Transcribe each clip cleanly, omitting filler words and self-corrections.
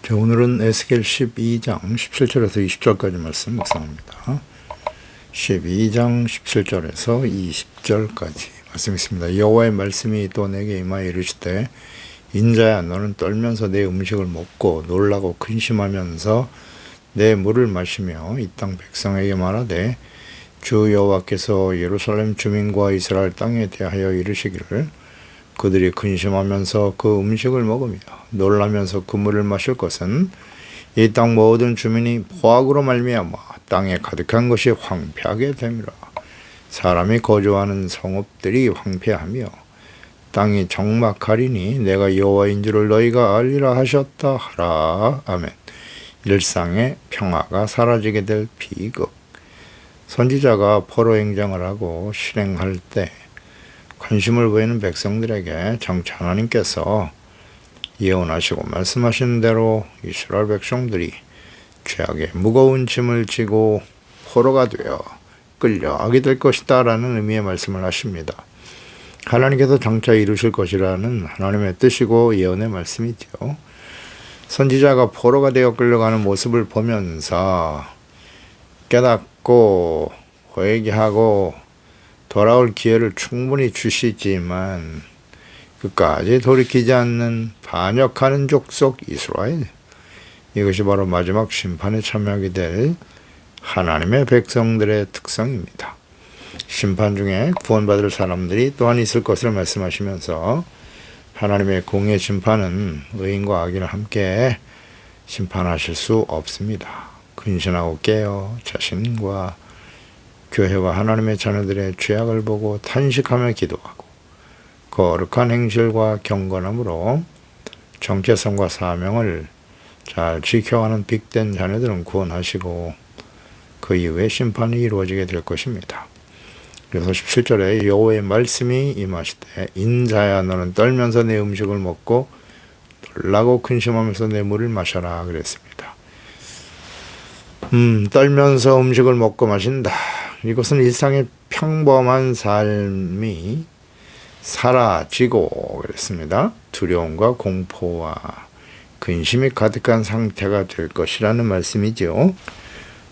자, 오늘은 에스겔 12장 17절에서 20절까지 말씀 묵상합니다. 12장 17절에서 20절까지 말씀 있습니다. 여호와의 말씀이 또 내게 임하여 이르시되 인자야, 너는 떨면서 내 음식을 먹고 놀라고 근심하면서 내 물을 마시며 이 땅 백성에게 말하되 주 여호와께서 예루살렘 주민과 이스라엘 땅에 대하여 이르시기를 그들이 근심하면서 그 음식을 먹으며 놀라면서 그 물을 마실 것은 이 땅 모든 주민이 포악으로 말미암아 땅에 가득한 것이 황폐하게 됨이라. 사람이 거주하는 성읍들이 황폐하며 땅이 적막하리니 내가 여호와인 줄을 너희가 알리라 하셨다 하라. 아멘. 일상의 평화가 사라지게 될 비극. 선지자가 포로 행정을 하고 실행할 때 관심을 보이는 백성들에게 장차 하나님께서 예언하시고 말씀하신 대로 이스라엘 백성들이 죄악의 무거운 짐을 지고 포로가 되어 끌려가게 될 것이다 라는 의미의 말씀을 하십니다. 하나님께서 장차 이루실 것이라는 하나님의 뜻이고 예언의 말씀이죠. 선지자가 포로가 되어 끌려가는 모습을 보면서 깨닫고 회개하고 돌아올 기회를 충분히 주시지만 끝까지 돌이키지 않는 반역하는 족속 이스라엘, 이것이 바로 마지막 심판에 참여하게 될 하나님의 백성들의 특성입니다. 심판 중에 구원받을 사람들이 또한 있을 것을 말씀하시면서 하나님의 공의 심판은 의인과 악인을 함께 심판하실 수 없습니다. 근신하고 깨어 자신과 교회와 하나님의 자녀들의 죄악을 보고 탄식하며 기도하고 거룩한 행실과 경건함으로 정체성과 사명을 잘 지켜가는 빅된 자녀들은 구원하시고 그 이후에 심판이 이루어지게 될 것입니다. 그래서 17절에 여호와의 말씀이 임하시되 인자야, 너는 떨면서 내 음식을 먹고 놀라고 근심하면서 내 물을 마셔라 그랬습니다. 떨면서 음식을 먹고 마신다. 이것은 일상의 평범한 삶이 사라지고 그랬습니다. 두려움과 공포와 근심이 가득한 상태가 될 것이라는 말씀이죠.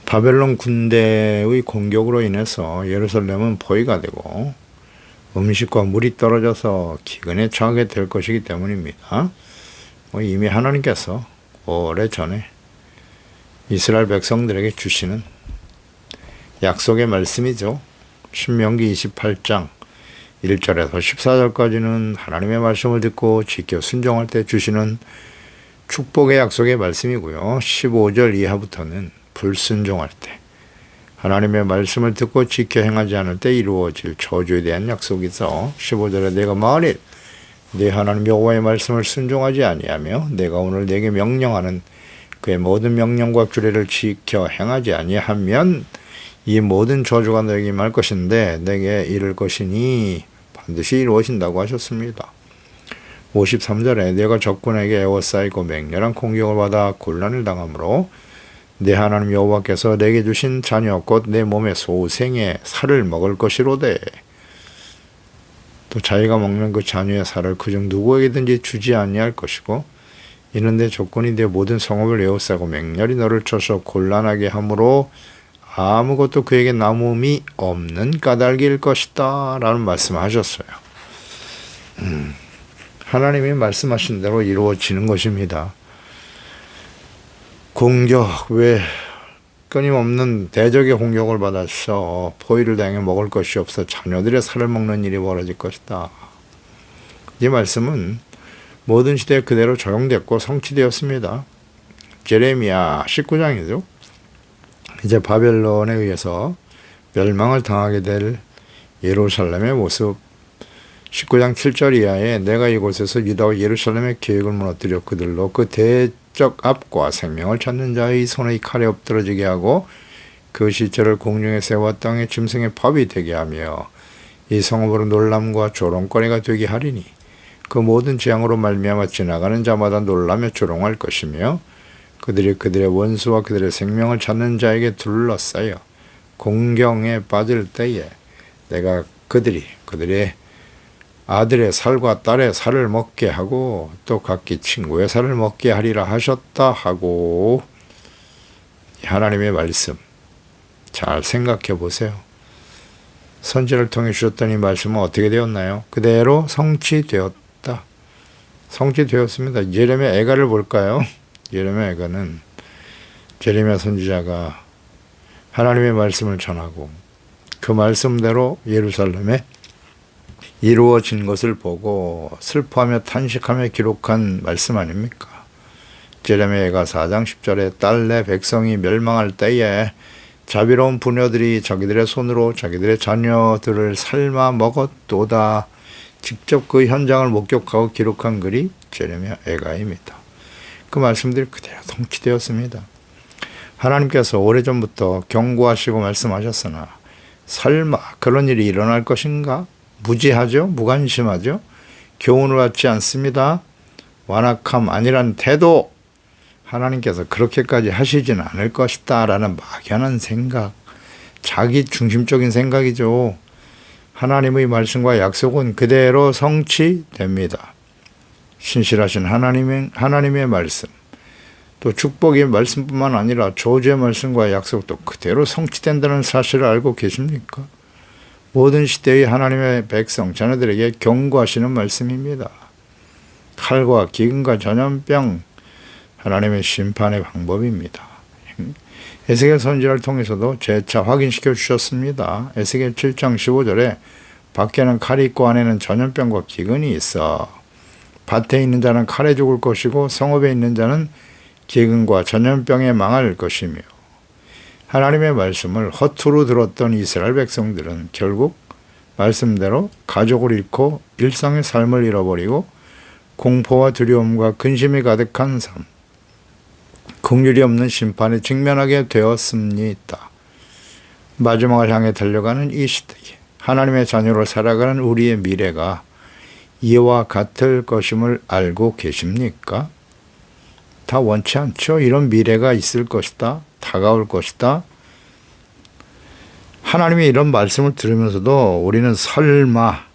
바벨론 군대의 공격으로 인해서 예루살렘은 포위가 되고 음식과 물이 떨어져서 기근에 처하게 될 것이기 때문입니다. 이미 하나님께서 오래전에 이스라엘 백성들에게 주시는 약속의 말씀이죠. 신명기 28장 1절에서 14절까지는 하나님의 말씀을 듣고 지켜 순종할 때 주시는 축복의 약속의 말씀이고요. 15절 이하부터는 불순종할 때, 하나님의 말씀을 듣고 지켜 행하지 않을 때 이루어질 저주에 대한 약속이죠. 15절에 내가 만일 네 하나님 여호와의 말씀을 순종하지 아니하며 내가 오늘 네게 명령하는 그의 모든 명령과 규례를 지켜 행하지 아니하면 이 모든 저주가 너에게 임할 것인데 내게 이를 것이니 반드시 이루어진다고 하셨습니다. 53절에 내가 적군에게 에워싸이고 맹렬한 공격을 받아 곤란을 당하므로 내 하나님 여호와께서 내게 주신 자녀 곧 내 몸의 소생의 살을 먹을 것이로되 또 자기가 먹는 그 자녀의 살을 그중 누구에게든지 주지 아니할 것이고 이는 내 조건이 내 모든 성읍을 에워싸고 맹렬히 너를 쳐서 곤란하게 하므로 아무것도 그에게 남음이 없는 까닭일 것이다 라는 말씀을 하셨어요. 하나님이 말씀하신 대로 이루어지는 것입니다. 공격, 왜 끊임없는 대적의 공격을 받아서 포위를 당해 먹을 것이 없어 자녀들의 살을 먹는 일이 벌어질 것이다. 이 말씀은 모든 시대에 그대로 적용됐고 성취되었습니다. 제레미야 19장이죠. 이제 바벨론에 의해서 멸망을 당하게 될 예루살렘의 모습. 19장 7절 이하에 내가 이곳에서 유다와 예루살렘의 계획을 무너뜨려 그들로 그 대적 앞과 생명을 찾는 자의 손의 칼에 엎드러지게 하고 그 시체를 공중에 세워 땅의 짐승의 밥이 되게 하며 이 성읍으로 놀람과 조롱거리가 되게 하리니 그 모든 재앙으로 말미암아 지나가는 자마다 놀라며 조롱할 것이며 그들이 그들의 원수와 그들의 생명을 찾는 자에게 둘러싸여 공경에 빠질 때에 내가 그들의 아들의 살과 딸의 살을 먹게 하고 또 각기 친구의 살을 먹게 하리라 하셨다 하고, 하나님의 말씀 잘 생각해 보세요. 선지를 통해 주셨던 이 말씀은 어떻게 되었나요? 그대로 성취되었다. 성취되었습니다. 예레미야 애가를 볼까요? 예레미야 애가는 예레미야 선지자가 하나님의 말씀을 전하고 그 말씀대로 예루살렘에 이루어진 것을 보고 슬퍼하며 탄식하며 기록한 말씀 아닙니까? 예레미야가 4장 10절에 딸 내 백성이 멸망할 때에 자비로운 부녀들이 자기들의 손으로 자기들의 자녀들을 삶아 먹었도다. 직접 그 현장을 목격하고 기록한 글이 예레미야 애가입니다. 그 말씀들이 그대로 성취되었습니다. 하나님께서 오래전부터 경고하시고 말씀하셨으나 설마 그런 일이 일어날 것인가? 무지하죠? 무관심하죠? 교훈을 받지 않습니다. 완악함 아니란 태도, 하나님께서 그렇게까지 하시진 않을 것이다 라는 막연한 생각, 자기 중심적인 생각이죠. 하나님의 말씀과 약속은 그대로 성취됩니다. 신실하신 하나님의 말씀, 또 축복의 말씀뿐만 아니라 저주의 말씀과 약속도 그대로 성취된다는 사실을 알고 계십니까? 모든 시대의 하나님의 백성, 자녀들에게 경고하시는 말씀입니다. 칼과 기근과 전염병, 하나님의 심판의 방법입니다. 에스겔 선지자를 통해서도 재차 확인시켜 주셨습니다. 에스겔 7장 15절에 밖에는 칼이 있고 안에는 전염병과 기근이 있어 밭에 있는 자는 칼에 죽을 것이고 성읍에 있는 자는 기근과 전염병에 망할 것이며, 하나님의 말씀을 허투루 들었던 이스라엘 백성들은 결국 말씀대로 가족을 잃고 일상의 삶을 잃어버리고 공포와 두려움과 근심이 가득한 삶, 긍휼이 없는 심판에 직면하게 되었습니다. 마지막을 향해 달려가는 이 시대에 하나님의 자녀로 살아가는 우리의 미래가 이와 같을 것임을 알고 계십니까? 다 원치 않죠. 이런 미래가 있을 것이다. 다가올 것이다. 하나님의 이런 말씀을 들으면서도 우리는 설마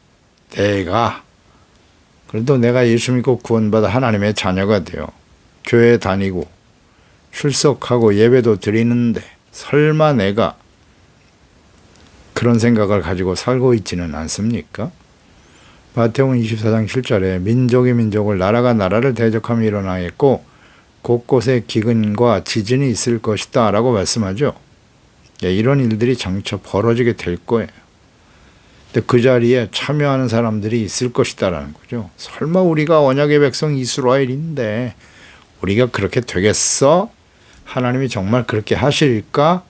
그래도 내가 예수 믿고 구원받아 하나님의 자녀가 되어 교회에 다니고 출석하고 예배도 드리는데 설마 내가 그런 생각을 가지고 살고 있지는 않습니까? 마태복음 24장 7절에 민족이 민족을 나라가 나라를 대적하며 일어나겠고 곳곳에 기근과 지진이 있을 것이다 라고 말씀하죠. 이런 일들이 장차 벌어지게 될 거예요. 근데 그 자리에 참여하는 사람들이 있을 것이다 라는 거죠. 설마 우리가 언약의 백성 이스라엘인데 우리가 그렇게 되겠어? 하나님이 정말 그렇게 하실까?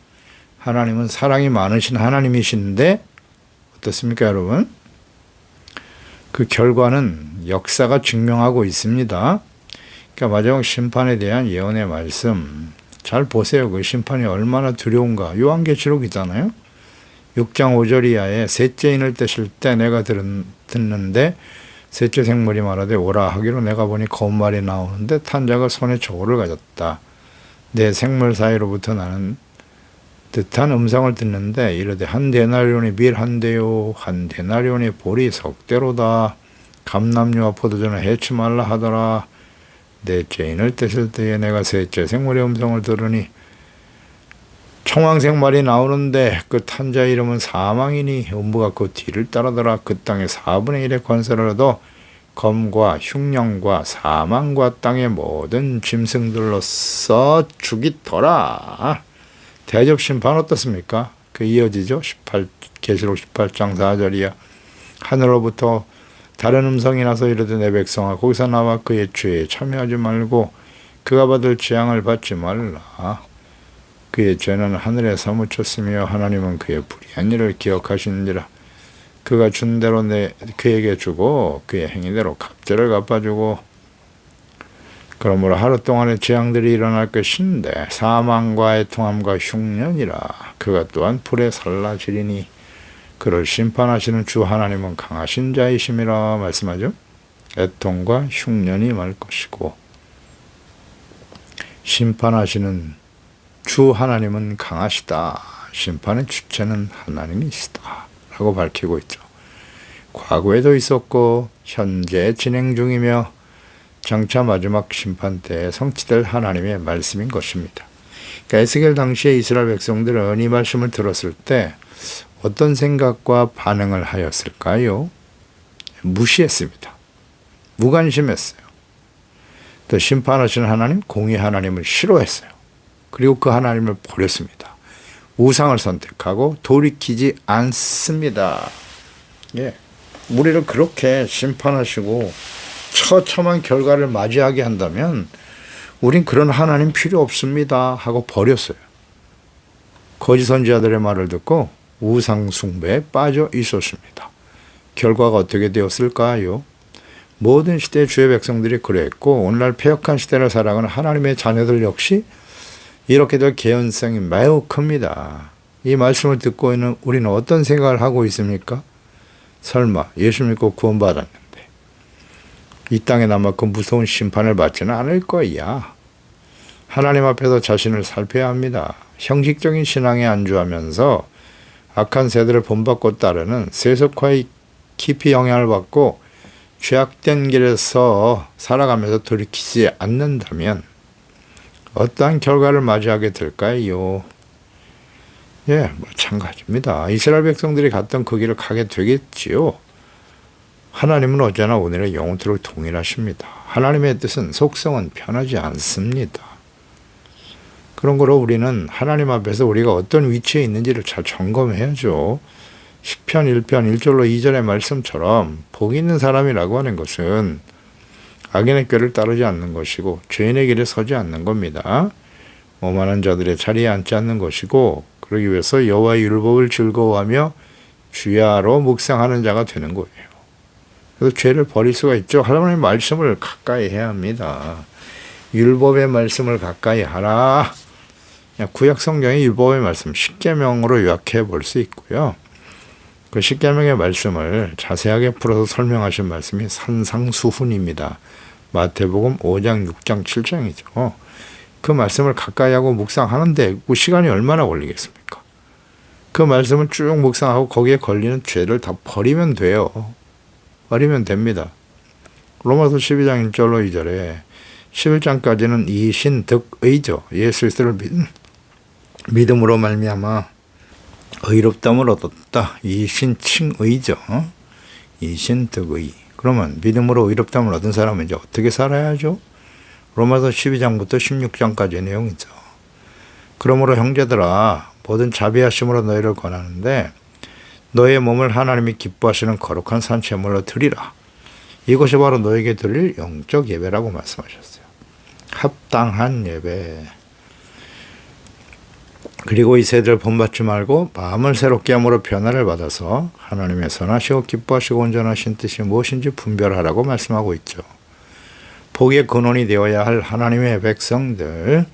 하나님은 사랑이 많으신 하나님이신데 어떻습니까, 여러분? 그 결과는 역사가 증명하고 있습니다. 그러니까 마지막 심판에 대한 예언의 말씀 잘 보세요. 그 심판이 얼마나 두려운가. 요한계시록이잖아요. 6장 5절 이하에 셋째 인을 떼실 때 내가 듣는데 셋째 생물이 말하되 오라 하기로 내가 보니 검은 말이 나오는데 탄 자가 손에 저울을 가졌다. 내 생물 사이로부터 나는 듯한 음성을 듣는데 이르되 한 데나리온이 밀 한 대요 한 데나리온이 보리 석대로다. 감람류와 포도주는 해치 말라 하더라. 넷째 인을 떼실 때에 내가 셋째 생물의 음성을 들으니 청황색 말이 나오는데 그 탄 자 이름은 사망이니 음부가 그 뒤를 따르더라. 그 땅의 4분의 1의 권세를 얻어 검과 흉령과 사망과 땅의 모든 짐승들로서 죽이더라. 대접 심판 어떻습니까? 그 이어지죠. 계시록 18장 4절이야. 하늘로부터 다른 음성이 나서 이르되 내 백성아 거기서 나와 그의 죄에 참여하지 말고 그가 받을 재앙을 받지 말라. 그의 죄는 하늘에서 묻혔으며 하나님은 그의 불의한 일을 기억하시느니라. 그가 준 대로 그에게 주고 그의 행위대로 갑절을 갚아주고, 그러므로 하루 동안에 재앙들이 일어날 것인데 사망과 애통함과 흉년이라. 그가 또한 불에 살라지리니 그를 심판하시는 주 하나님은 강하신 자이심이라 말씀하죠. 애통과 흉년이 말 것이고 심판하시는 주 하나님은 강하시다. 심판의 주체는 하나님이시다 라고 밝히고 있죠. 과거에도 있었고 현재 진행 중이며 장차 마지막 심판 때에 성취될 하나님의 말씀인 것입니다. 그러니까 에스겔 당시에 이스라엘 백성들은 이 말씀을 들었을 때 어떤 생각과 반응을 하였을까요? 무시했습니다. 무관심했어요. 또 심판하시는 하나님, 공의 하나님을 싫어했어요. 그리고 그 하나님을 버렸습니다. 우상을 선택하고 돌이키지 않습니다. 예, 우리를 그렇게 심판하시고 처참한 결과를 맞이하게 한다면 우린 그런 하나님 필요 없습니다 하고 버렸어요. 거짓 선지자들의 말을 듣고 우상 숭배에 빠져 있었습니다. 결과가 어떻게 되었을까요? 모든 시대의 주의 백성들이 그랬고 오늘날 패역한 시대를 살아가는 하나님의 자녀들 역시 이렇게 될 개연성이 매우 큽니다. 이 말씀을 듣고 있는 우리는 어떤 생각을 하고 있습니까? 설마 예수 믿고 구원받았는데 이 땅에 남아 그 무서운 심판을 받지는 않을 거야. 하나님 앞에서 자신을 살펴야 합니다. 형식적인 신앙에 안주하면서 악한 세대를 본받고 따르는 세속화의 깊이 영향을 받고 죄악된 길에서 살아가면서 돌이키지 않는다면 어떠한 결과를 맞이하게 될까요? 예, 마찬가지입니다. 이스라엘 백성들이 갔던 그 길을 가게 되겠지요. 하나님은 어제나 오늘의 영원토록 동일하십니다. 하나님의 뜻은 속성은 변하지 않습니다. 그런 거로 우리는 하나님 앞에서 우리가 어떤 위치에 있는지를 잘 점검해야죠. 시편 1편 1절로 2절의 말씀처럼 복 있는 사람이라고 하는 것은 악인의 꾀를 따르지 않는 것이고 죄인의 길에 서지 않는 겁니다. 오만한 자들의 자리에 앉지 않는 것이고 그러기 위해서 여호와의 율법을 즐거워하며 주야로 묵상하는 자가 되는 거예요. 그래서 죄를 버릴 수가 있죠. 하나님의 말씀을 가까이 해야 합니다. 율법의 말씀을 가까이 하라. 구약 성경의 율법의 말씀 십계명으로 요약해 볼 수 있고요. 그 십계명의 말씀을 자세하게 풀어서 설명하신 말씀이 산상수훈입니다. 마태복음 5장, 6장, 7장이죠. 그 말씀을 가까이 하고 묵상하는데 그 시간이 얼마나 걸리겠습니까? 그 말씀을 쭉 묵상하고 거기에 걸리는 죄를 다 버리면 돼요. 버리면 됩니다. 로마서 12장 1절로 2절에 11장까지는 이신득의죠. 예수 그리스도를 믿음으로 말미암아 의롭다함을 얻었다. 이신칭의죠. 이신득의. 그러면 믿음으로 의롭다함을 얻은 사람은 이제 어떻게 살아야죠? 로마서 12장부터 16장까지의 내용이죠. 그러므로 형제들아 모든 자비하심으로 너희를 권하는데 너의 몸을 하나님이 기뻐하시는 거룩한 산제물로 드리라. 이것이 바로 너에게 드릴 영적 예배라고 말씀하셨어요. 합당한 예배. 그리고 이 세대를 본받지 말고 마음을 새롭게 함으로 변화를 받아서 하나님의 선하시고 기뻐하시고 온전하신 뜻이 무엇인지 분별하라고 말씀하고 있죠. 복의 근원이 되어야 할 하나님의 백성들,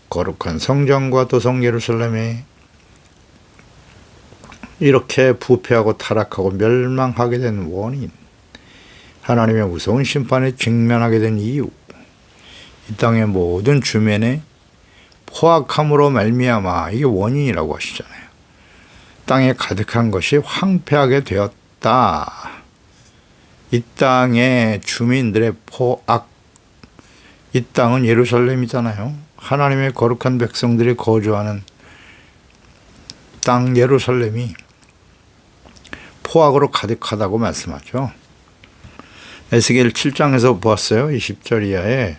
거룩한 성전과 도성 예루살렘에 이렇게 부패하고 타락하고 멸망하게 된 원인, 하나님의 무서운 심판에 직면하게 된 이유, 이 땅의 모든 주민의 포악함으로 말미암아 이게 원인이라고 하시잖아요. 땅에 가득한 것이 황폐하게 되었다. 이 땅의 주민들의 포악, 이 땅은 예루살렘이잖아요. 하나님의 거룩한 백성들이 거주하는 땅 예루살렘이 포악으로 가득하다고 말씀하죠. 에스겔 7장에서 보았어요. 20절 이하에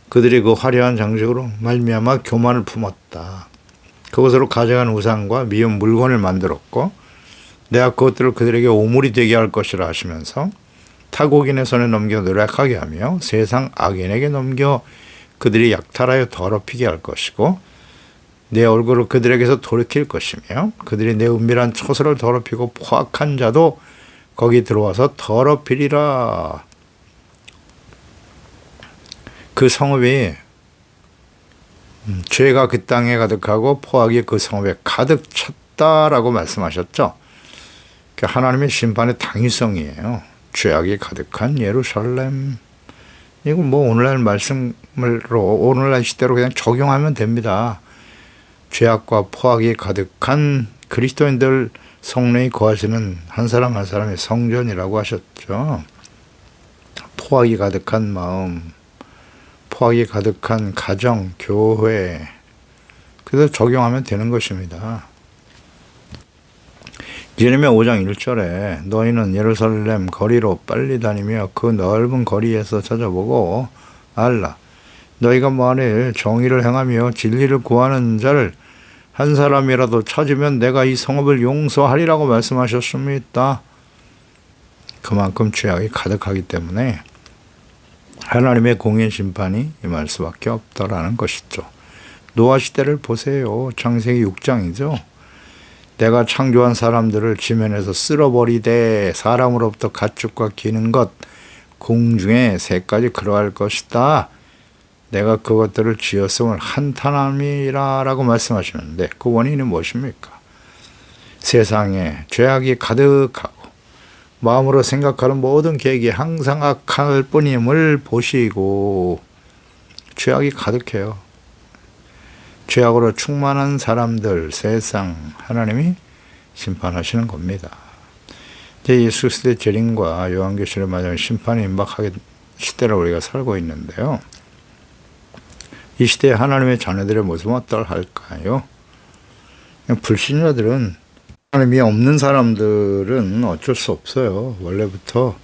그들이 그 화려한 장식으로 말미암아 교만을 품었다. 그것으로 가져간 우상과 미운 물건을 만들었고 내가 그것들을 그들에게 오물이 되게 할 것이라 하시면서 타국인의 손에 넘겨 노력하게 하며 세상 악인에게 넘겨 그들이 약탈하여 더럽히게 할 것이고 내 얼굴을 그들에게서 돌이킬 것이며 그들이 내 은밀한 처소를 더럽히고 포악한 자도 거기 들어와서 더럽히리라. 그 성읍이 죄가 그 땅에 가득하고 포악이 그 성읍에 가득 찼다라고 말씀하셨죠. 하나님의 심판의 당위성이에요. 죄악이 가득한 예루살렘. 이거 뭐 오늘날 말씀으로 오늘날 시대로 그냥 적용하면 됩니다. 죄악과 포악이 가득한 그리스도인들 성령이 거하시는 한 사람 한 사람의 성전이라고 하셨죠. 포악이 가득한 마음, 포악이 가득한 가정, 교회, 그래서 적용하면 되는 것입니다. 예레미야 5장 1절에 너희는 예루살렘 거리로 빨리 다니며 그 넓은 거리에서 찾아보고 알라. 너희가 만일 정의를 행하며 진리를 구하는 자를 한 사람이라도 찾으면 내가 이 성읍을 용서하리라고 말씀하셨습니다. 그만큼 죄악이 가득하기 때문에 하나님의 공의 심판이 임할 수밖에 없다라는 것이죠. 노아 시대를 보세요. 창세기 6장이죠. 내가 창조한 사람들을 지면에서 쓸어버리되 사람으로부터 가축과 기는 것 공중에 새까지 그러할 것이다. 내가 그것들을 지었음을 한탄함이라 라고 말씀하시는데 그 원인이 무엇입니까? 세상에 죄악이 가득하고 마음으로 생각하는 모든 계획이 항상 악할 뿐임을 보시고 죄악이 가득해요. 죄악으로 충만한 사람들, 세상, 하나님이 심판하시는 겁니다. 이제 예수 그리스도의 재림과 요한계시를 맞이하는 심판이 임박하게 시대를 우리가 살고 있는데요. 이 시대에 하나님의 자녀들의 모습은 어떨할까요? 불신자들은, 하나님이 없는 사람들은 어쩔 수 없어요. 원래부터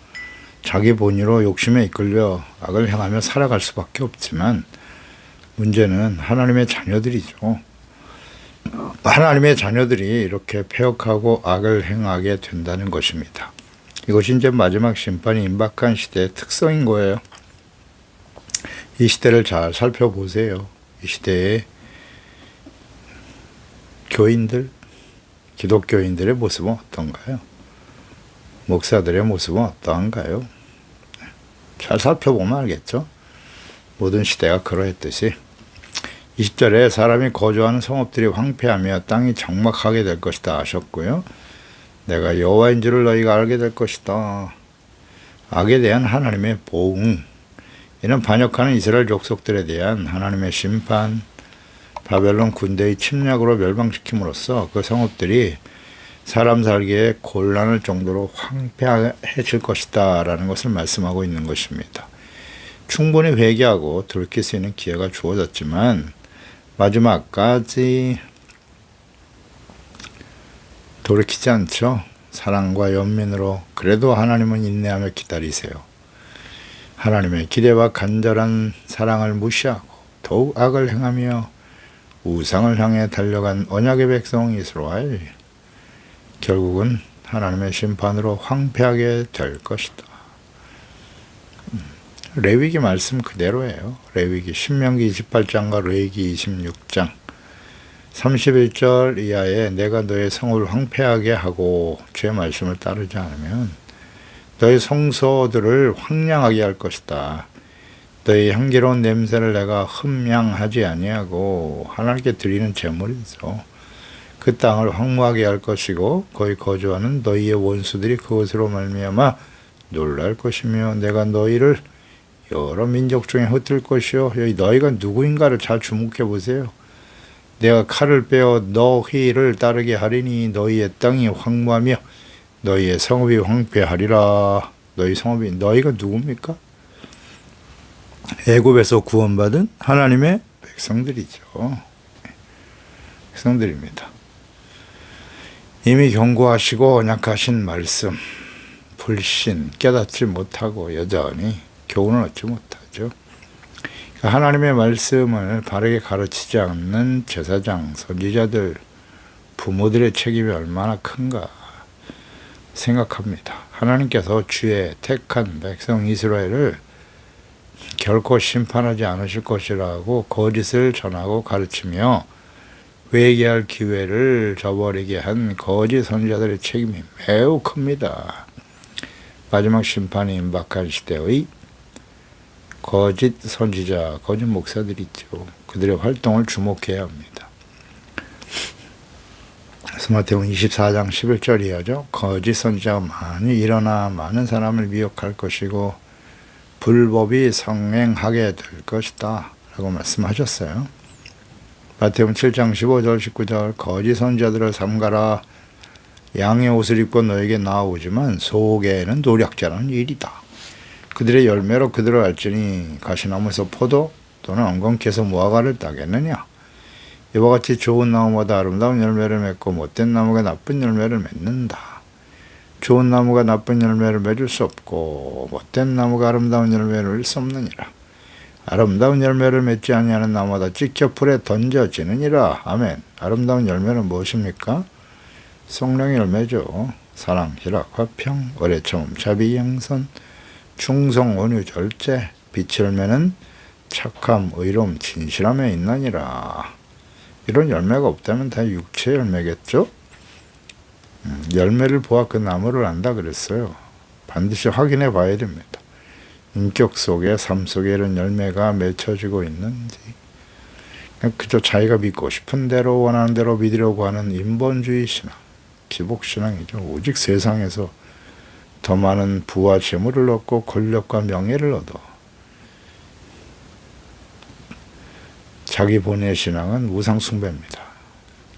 자기 본의로 욕심에 이끌려 악을 행하며 살아갈 수밖에 없지만 문제는 하나님의 자녀들이죠. 하나님의 자녀들이 이렇게 패역하고 악을 행하게 된다는 것입니다. 이것이 이제 마지막 심판이 임박한 시대의 특성인 거예요. 이 시대를 잘 살펴보세요. 이 시대의 교인들, 기독교인들의 모습은 어떤가요? 목사들의 모습은 어떠한가요? 잘 살펴보면 알겠죠? 모든 시대가 그러했듯이 20절에 사람이 거주하는 성읍들이 황폐하며 땅이 장막하게 될 것이다 하셨고요. 내가 여호와인 줄을 너희가 알게 될 것이다. 악에 대한 하나님의 보응, 이는 반역하는 이스라엘 족속들에 대한 하나님의 심판, 바벨론 군대의 침략으로 멸망시킴으로써 그 성읍들이 사람 살기에 곤란할 정도로 황폐해질 것이다 라는 것을 말씀하고 있는 것입니다. 충분히 회개하고 돌이킬 수 있는 기회가 주어졌지만 마지막까지 돌이키지 않죠. 사랑과 연민으로 그래도 하나님은 인내하며 기다리세요. 하나님의 기대와 간절한 사랑을 무시하고 더욱 악을 행하며 우상을 향해 달려간 언약의 백성 이스라엘, 결국은 하나님의 심판으로 황폐하게 될 것이다. 레위기 말씀 그대로예요. 레위기 신명기 28장과 레위기 26장 31절 이하에 내가 너의 성을 황폐하게 하고 제 말씀을 따르지 않으면 너의 성소들을 황량하게 할 것이다. 너의 향기로운 냄새를 내가 흠양하지 아니하고 하나님께 드리는 제물이죠. 그 땅을 황무하게 할 것이고 거기 거주하는 너희의 원수들이 그것으로 말미암아 놀랄 것이며 내가 너희를 여러 민족 중에 흩을 것이요. 여기 너희가 누구인가를 잘 주목해 보세요. 내가 칼을 빼어 너희를 따르게 하리니 너희의 땅이 황무하며 너희의 성읍이 황폐하리라. 너희 성읍이, 너희가 누굽니까? 애굽에서 구원받은 하나님의 백성들이죠. 백성들입니다. 이미 경고하시고 약하신 말씀, 불신, 깨닫지 못하고 여전히 교훈을 얻지 못하죠. 하나님의 말씀을 바르게 가르치지 않는 제사장, 선지자들, 부모들의 책임이 얼마나 큰가 생각합니다. 하나님께서 주의 택한 백성 이스라엘을 결코 심판하지 않으실 것이라고 거짓을 전하고 가르치며 회개할 기회를 저버리게 한 거짓 선지자들의 책임이 매우 큽니다. 마지막 심판이 임박한 시대의 거짓 선지자, 거짓 목사들이 있죠. 그들의 활동을 주목해야 합니다. 마태복음 24장 11절 이하죠. 거짓 선지자가 많이 일어나 많은 사람을 미혹할 것이고 불법이 성행하게 될 것이다 라고 말씀하셨어요. 마태복음 7장 15절 19절 거짓 선지자들을 삼가라. 양의 옷을 입고 너에게 나아오지만 속에는 노략자라는 일이다. 그들의 열매로 그들을 알지니 가시나무에서 포도 또는 엉겅퀴에서 무화과를 따겠느냐. 이와 같이 좋은 나무마다 아름다운 열매를 맺고 못된 나무가 나쁜 열매를 맺는다. 좋은 나무가 나쁜 열매를 맺을 수 없고 못된 나무가 아름다운 열매를 맺을 수 없느니라. 아름다운 열매를 맺지 아니하는 나무마다 찍혀 불에 던져지느니라. 아멘. 아름다운 열매는 무엇입니까? 성령의 열매죠. 사랑, 희락, 화평, 오래 참음, 자비, 양선, 충성, 온유, 절제. 빛의 열매는 착함, 의로움, 진실함에 있나니라. 이런 열매가 없다면 다 육체의 열매겠죠? 열매를 보아 그 나무를 안다 그랬어요. 반드시 확인해 봐야 됩니다. 인격 속에, 삶 속에 이런 열매가 맺혀지고 있는지. 그저 자기가 믿고 싶은 대로 원하는 대로 믿으려고 하는 인본주의 신앙, 기복신앙이죠. 오직 세상에서 더 많은 부와 재물을 얻고 권력과 명예를 얻어. 자기 본의 신앙은 우상숭배입니다.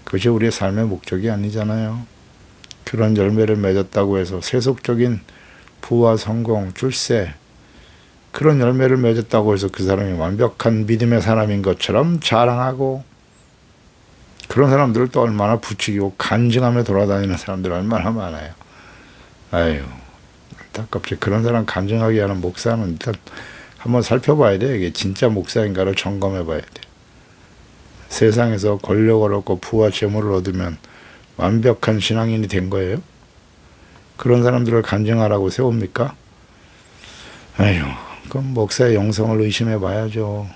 그것이 우리의 삶의 목적이 아니잖아요. 그런 열매를 맺었다고 해서 세속적인 부와 성공, 출세, 그런 열매를 맺었다고 해서 그 사람이 완벽한 믿음의 사람인 것처럼 자랑하고, 그런 사람들을 또 얼마나 부추기고 간증하며 돌아다니는 사람들 얼마나 많아요. 아유, 안타깝지. 그런 사람 간증하게 하는 목사는 일단 한번 살펴봐야 돼. 이게 진짜 목사인가를 점검해 봐야 돼. 세상에서 권력을 얻고 부와 재물을 얻으면 완벽한 신앙인이 된 거예요? 그런 사람들을 간증하라고 세웁니까? 아유, 그럼 목사의 영성을 의심해 봐야죠.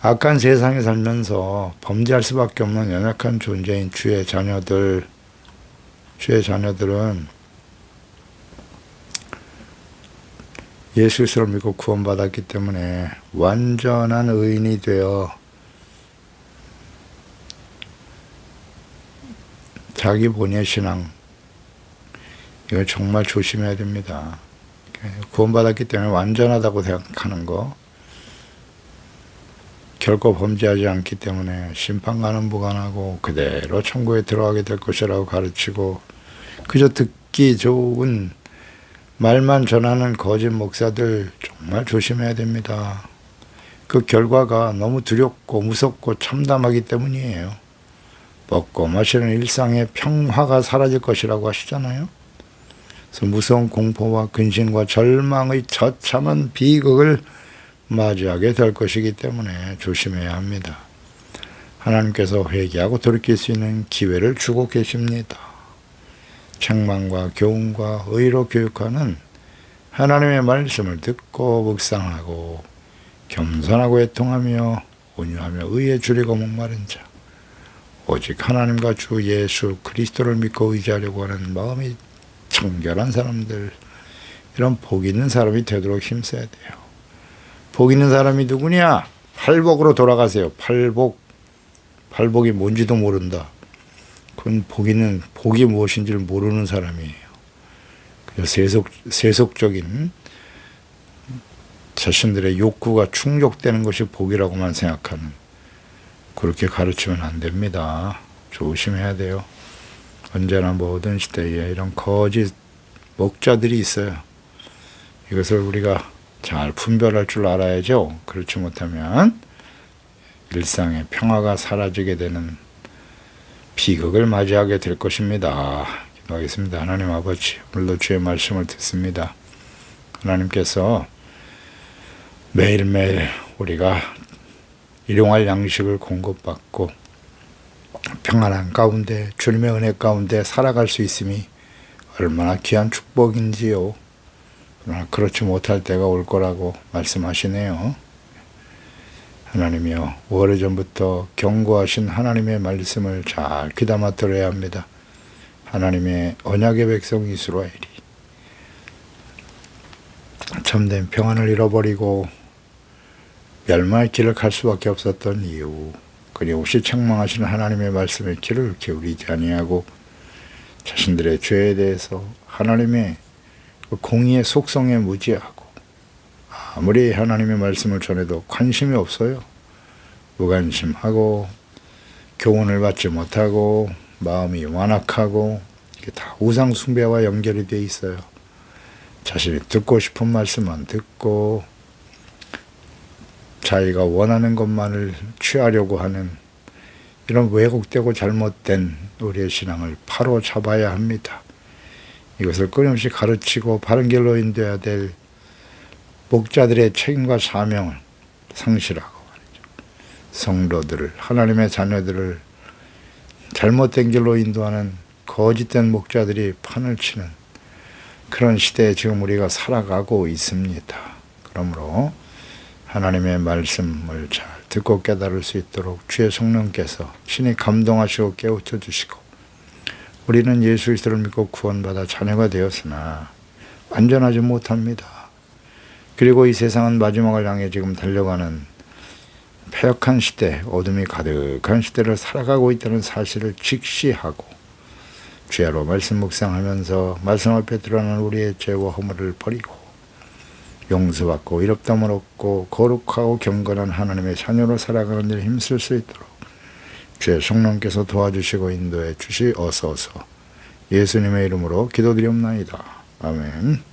악한 세상에 살면서 범죄할 수밖에 없는 연약한 존재인 주의 자녀들은 예수 그리스도를 믿고 구원받았기 때문에 완전한 의인이 되어 자기 본의 신앙, 이거 정말 조심해야 됩니다. 구원받았기 때문에 완전하다고 생각하는 거, 결코 범죄하지 않기 때문에 심판과는 무관하고 그대로 천국에 들어가게 될 것이라고 가르치고, 그저 듣기 좋은 말만 전하는 거짓 목사들 정말 조심해야 됩니다. 그 결과가 너무 두렵고 무섭고 참담하기 때문이에요. 먹고 마시는 일상의 평화가 사라질 것이라고 하시잖아요. 그래서 무서운 공포와 근심과 절망의 처참한 비극을 맞이하게 될 것이기 때문에 조심해야 합니다. 하나님께서 회개하고 돌이킬 수 있는 기회를 주고 계십니다. 책망과 교훈과 의로 교육하는 하나님의 말씀을 듣고 묵상하고 겸손하고 애통하며 온유하며 의에 줄이고 목마른 자, 오직 하나님과 주 예수 그리스도를 믿고 의지하려고 하는 마음이 청결한 사람들, 이런 복 있는 사람이 되도록 힘써야 돼요. 복 있는 사람이 누구냐? 팔복으로 돌아가세요. 팔복이 뭔지도 모른다. 그건 복이 무엇인지를 모르는 사람이에요. 세속적인 자신들의 욕구가 충족되는 것이 복이라고만 생각하는, 그렇게 가르치면 안 됩니다. 조심해야 돼요. 언제나 모든 시대에 이런 거짓 목자들이 있어요. 이것을 우리가 잘 분별할 줄 알아야죠. 그렇지 못하면 일상의 평화가 사라지게 되는 비극을 맞이하게 될 것입니다. 기도하겠습니다. 하나님 아버지, 오늘도 주의 말씀을 듣습니다. 하나님께서 매일매일 우리가 일용할 양식을 공급받고 평안한 가운데 주님의 은혜 가운데 살아갈 수 있음이 얼마나 귀한 축복인지요. 그러나 그렇지 못할 때가 올 거라고 말씀하시네요. 하나님이여, 오래전부터 경고하신 하나님의 말씀을 잘 귀담아 들어야 합니다. 하나님의 언약의 백성 이스라엘이 참된 평안을 잃어버리고 멸망의 길을 갈 수밖에 없었던 이유, 끊임없이 책망하시는 하나님의 말씀의 귀를 기울이지 아니하고 자신들의 죄에 대해서 하나님의 공의의 속성에 무지하고 아무리 하나님의 말씀을 전해도 관심이 없어요. 무관심하고 교훈을 받지 못하고 마음이 완악하고 이게 다 우상 숭배와 연결이 돼 있어요. 자신이 듣고 싶은 말씀만 듣고 자기가 원하는 것만을 취하려고 하는 이런 왜곡되고 잘못된 우리의 신앙을 바로 잡아야 합니다. 이것을 끊임없이 가르치고 바른 길로 인도해야 될 목자들의 책임과 사명을 상실하고 말이죠. 성도들을, 하나님의 자녀들을 잘못된 길로 인도하는 거짓된 목자들이 판을 치는 그런 시대에 지금 우리가 살아가고 있습니다. 그러므로 하나님의 말씀을 잘 듣고 깨달을 수 있도록 주의 성령께서 신이 감동하시고 깨우쳐 주시고, 우리는 예수 그리스도를 믿고 구원받아 자녀가 되었으나 완전하지 못합니다. 그리고 이 세상은 마지막을 향해 지금 달려가는 패역한 시대, 어둠이 가득한 시대를 살아가고 있다는 사실을 직시하고 주야로 말씀 묵상하면서 말씀 앞에 드러나는 우리의 죄와 허물을 버리고 용서받고 의롭다함을 얻고 거룩하고 경건한 하나님의 자녀로 살아가는 데 힘쓸 수 있도록 주의 성령께서 도와주시고 인도해 주시옵소서. 예수님의 이름으로 기도드리옵나이다. 아멘.